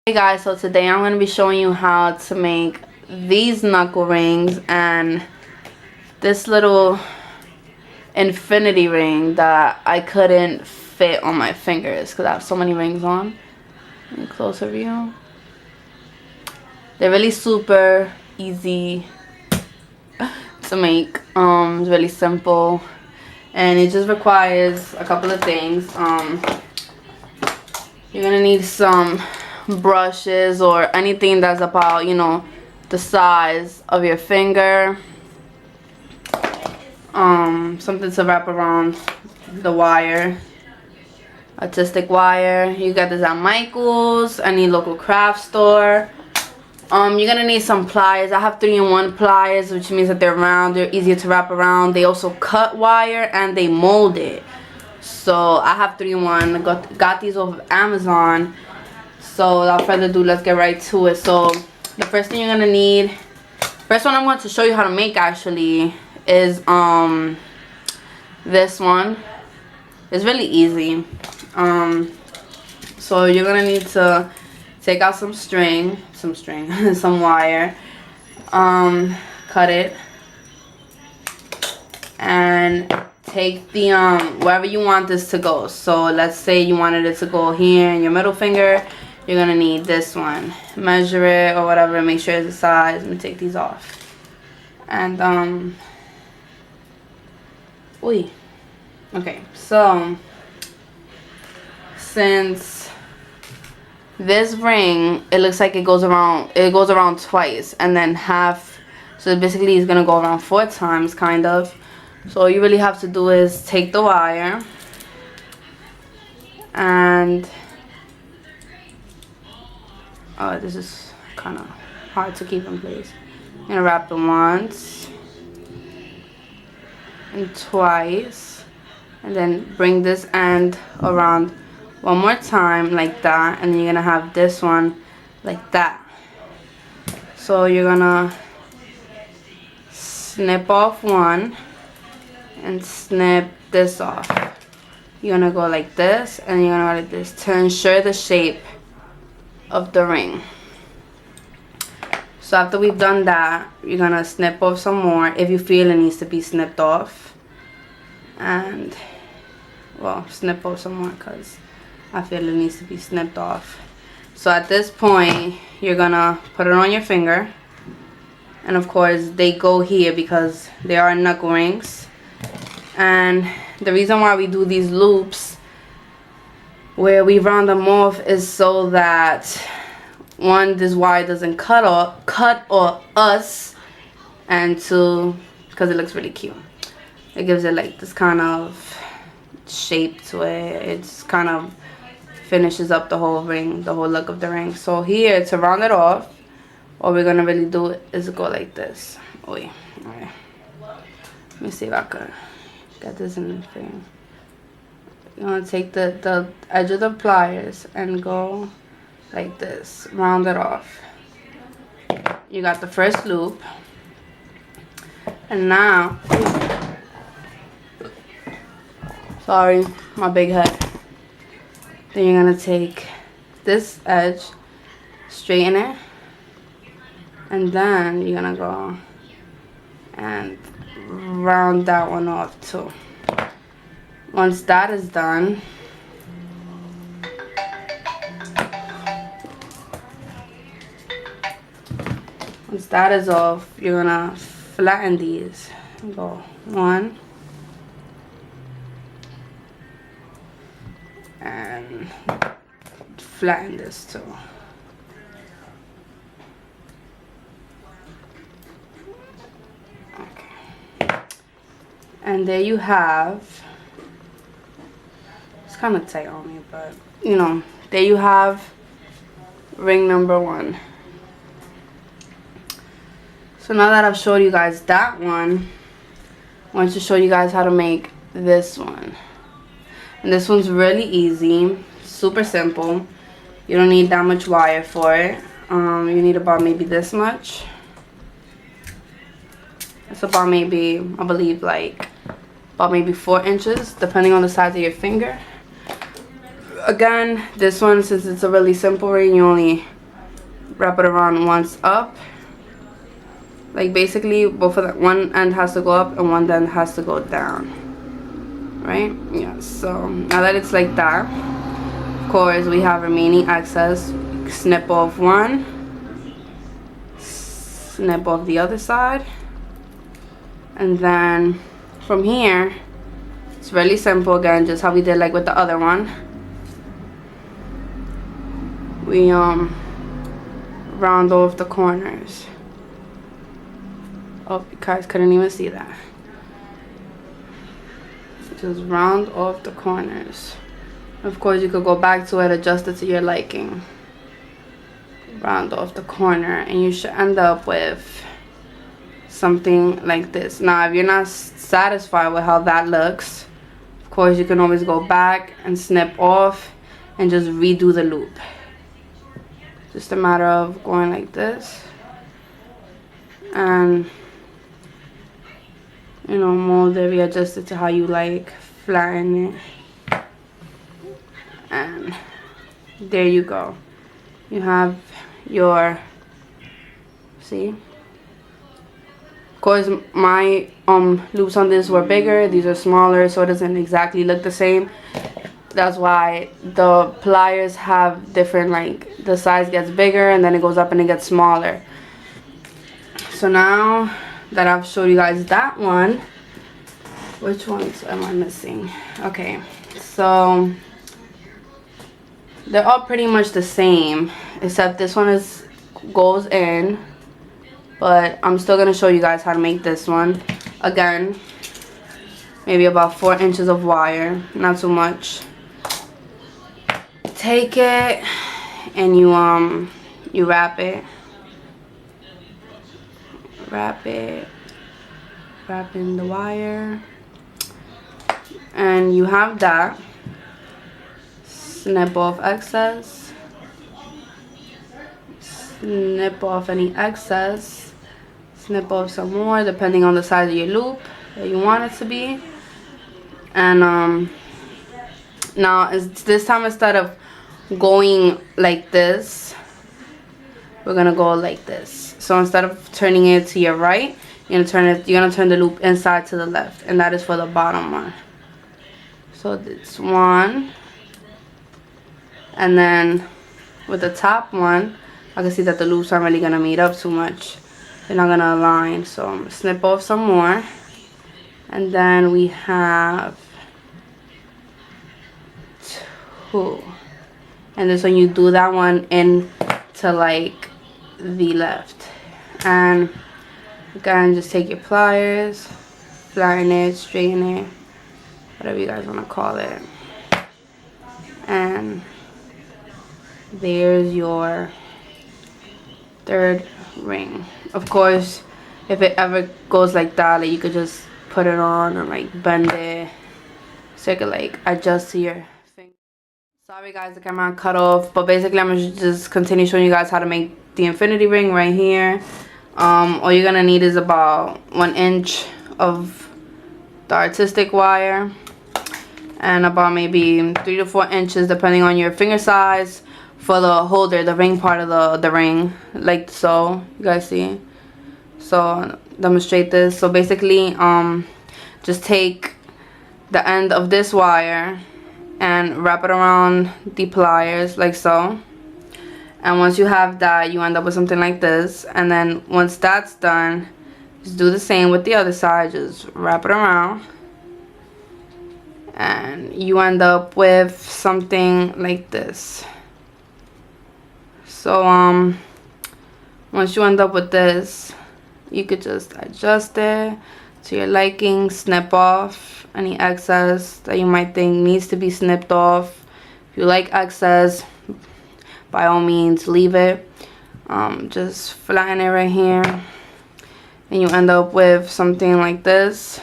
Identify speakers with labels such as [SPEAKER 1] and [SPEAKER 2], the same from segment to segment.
[SPEAKER 1] Hey guys, so today I'm going to be showing you how to make these knuckle rings and this little infinity ring that I couldn't fit on my fingers because I have so many rings on. In closer view. They're really super easy to make. It's really simple and it just requires a couple of things. You're going to need some brushes or anything that's about, the size of your finger. Something to wrap around the wire, artistic wire. You got this at Michael's, any local craft store. You're gonna need some pliers. I have 3-in-1 pliers, which means that they're round, they're easier to wrap around. They also cut wire and they mold it. So I have 3-in-1. Got these off of Amazon. So without further ado, let's get right to it. So the first thing you're gonna need, first one I'm going to show you how to make actually is this one. It's really easy. So you're gonna need to take out some string, some wire, cut it, and take the wherever you want this to go. So let's say you wanted it to go here in your middle finger. You're gonna need this one. Measure it or whatever, make sure it's the size. Let me take these off. And okay, so since this ring, it looks like it goes around twice and then half, so basically it's gonna go around 4 times kind of. So all you really have to do is take the wire and this is kind of hard to keep in place. I'm gonna wrap it once and twice, and then bring this end around one more time like that, and then you're gonna have this one like that. So you're gonna snip off one and snip this off. You're gonna go like this, and you're gonna go like this to ensure the shape of the ring. So after we've done that, you're gonna snip off some more if you feel it needs to be snipped off, and well, snip off some more because I feel it needs to be snipped off. So at this point, you're gonna put it on your finger, and of course they go here because they are knuckle rings. And the reason why we do these loops where we round them off is so that one, this wire doesn't cut us, and two, because it looks really cute. It gives it like this kind of shape to it. It's kind of finishes up the whole ring, the whole look of the ring. So here, to round it off, what we're gonna really do is go like this. Alright. Let me see if I could get this in the thing. You're gonna take the edge of the pliers and go like this, round it off. You got the first loop, and now, sorry, my big head. Then you're gonna take this edge, straighten it, and then you're gonna go and round that one off too. Once that is done, off, you're gonna flatten these. Go 1 and flatten this too. Okay. And there you have, it's kind of tight on me, but there you have ring number 1. So now that I've showed you guys that one, I want to show you guys how to make this one. And this one's really easy, super simple. You don't need that much wire for it. You need about maybe this much. It's about maybe, I believe, like about maybe 4 inches, depending on the size of your finger. again, this one, since it's a really simple ring, you only wrap it around once up. Like basically both of the one end has to go up and one end has to go down, right? Yeah, so now that it's like that, of course we have remaining excess. Snip off one, snip off the other side, and then from here it's really simple. Again, just how we did like with the other one. We round off the corners. Oh, you guys couldn't even see that. Just round off the corners. Of course, you could go back to it, adjust it to your liking. Round off the corner, and you should end up with something like this. Now, if you're not satisfied with how that looks, of course, you can always go back and snip off and just redo the loop. Just a matter of going like this and, you know, mold it, readjust it to how you like, flatten it, and there you go. You have your, see? Of course, my loops on this were bigger. These are smaller, so it doesn't exactly look the same. That's why the pliers have different, like the size gets bigger and then it goes up and it gets smaller. So now that I've showed you guys that one, which ones am I missing? Okay, so they're all pretty much the same, except this one goes in, but I'm still gonna show you guys how to make this one. Again, maybe about 4 inches of wire, not too much. Take it and you wrap it, wrap in the wire, and you have that. Snip off excess, snip off any excess, snip off some more depending on the size of your loop that you want it to be. And now this time, instead of going like this, we're gonna go like this. So instead of turning it to your right, you're gonna turn the loop inside to the left, and that is for the bottom one. So it's one, and then with the top one, I can see that the loops aren't really gonna meet up too much. They're not gonna align, so I'm gonna snip off some more, and then we have 2. And this one, you do that one into like the left, and again, just take your pliers, flatten it, straighten it, whatever you guys want to call it, and there's your third ring. Of course, if it ever goes like that, like, you could just put it on and like bend it so you could like adjust to your finger. Sorry guys, the camera cut off, but basically I'm gonna just continue showing you guys how to make the infinity ring right here. All you're gonna need is about 1 inch of the artistic wire and about maybe 3 to 4 inches depending on your finger size for the holder, the ring part of the ring, like so. You guys see? So demonstrate this. So basically just take the end of this wire and wrap it around the pliers like so, and once you have that, you end up with something like this. And then once that's done, just do the same with the other side, just wrap it around, and you end up with something like this. So once you end up with this, you could just adjust it to your liking, snip off any excess that you might think needs to be snipped off. If you like excess, by all means leave it. Just flatten it right here, and you end up with something like this.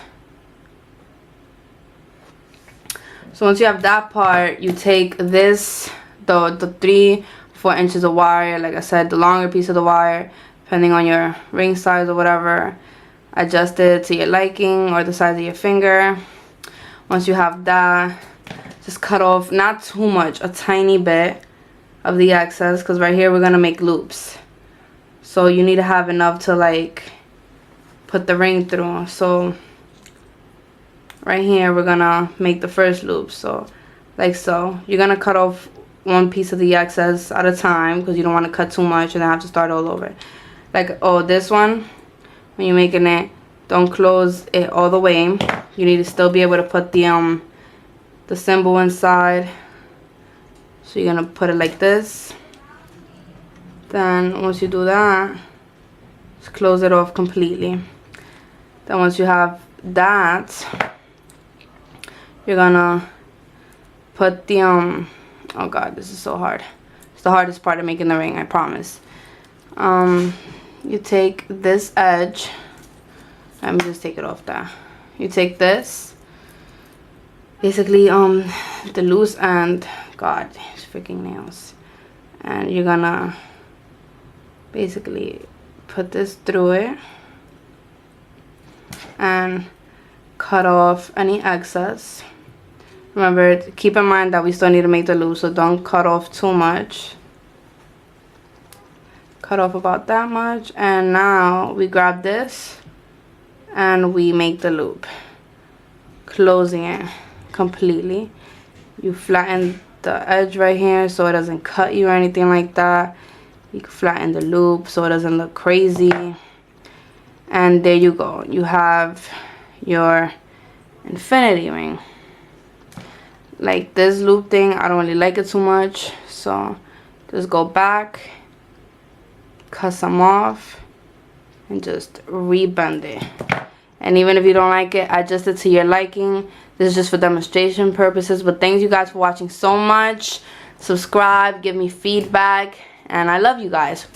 [SPEAKER 1] So once you have that part, you take this, the 3-4 inches of wire, like I said, the longer piece of the wire, depending on your ring size or whatever, adjust it to your liking or the size of your finger. Once you have that, just cut off, not too much, a tiny bit of the excess, because right here we're gonna make loops. So you need to have enough to like put the ring through. So right here we're gonna make the first loop. So like so, you're gonna cut off one piece of the excess at a time, because you don't want to cut too much and then have to start all over. Like, oh, this one, when you're making it, don't close it all the way. You need to still be able to put the symbol inside. So you're gonna put it like this. Then once you do that, just close it off completely. Then once you have that, you're gonna put the oh god, this is so hard. It's the hardest part of making the ring, I promise. You take this edge. Let me just take it off there. You take this, basically the loose end. God, these freaking nails. And you're gonna basically put this through it and cut off any excess. Remember, keep in mind that we still need to make the loop, so don't cut off too much. Cut off about that much, and now we grab this and we make the loop, closing it completely. You flatten the edge right here so it doesn't cut you or anything like that. You can flatten the loop so it doesn't look crazy, and there you go. You have your infinity ring. Like this loop thing, I don't really like it too much, so just go back, cut some off, and just rebend it. And even if you don't like it, adjust it to your liking. This is just for demonstration purposes. But thanks you guys for watching so much. Subscribe, give me feedback, and I love you guys.